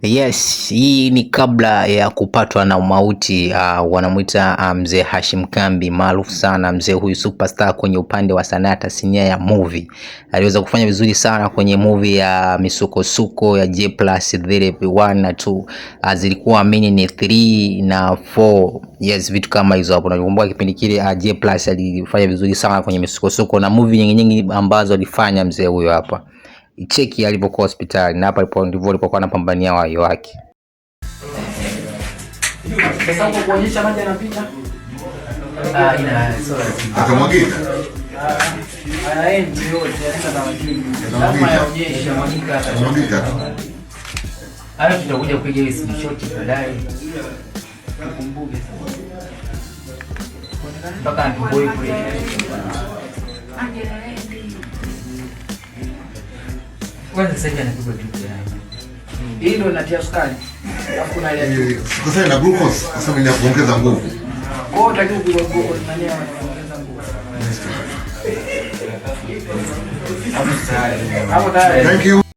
Yes, hii ni kabla ya kupatwa na mauti. Wanamuita mzee Hashim Kambi, maarufu sana mzee huyu, superstar kwenye upande wa sanaa tasnia ya movie. Aliweza kufanya vizuri sana kwenye movie ya misukosuko ya J+ zile 1 na 2, zilikuwa ni 3 na 4. Yes, vitu kama hizo hapo. Nakumbuka kipindi kile J+ alifanya vizuri sana kwenye misukosuko na movie nyingi ambazo alifanya mzee huyo hapa. Cheki alipokuwa hospitali na hapa ndivyo alipokuwa anapambania wai wake. Sasa uko kuonyesha maji yanapita. Ina sura. Akamwagika. Anaendi yote anaenda na wajini. Lazima yaonyeshe mwagika hata. Mwagika. Hayo tutakuja kupiga hiyo screenshot baadaye. Tukumbuke sasa. Mpaka boy kule. Kwanza sasa hivi anapigwa drip ya hii ndio inatia sukari. Alafu kuna ile sasa ina glucose, sasa ni kuongeza nguvu. Kwa hiyo utakiwa glucose nani anaongeza nguvu. Hapo tayari. Thank you.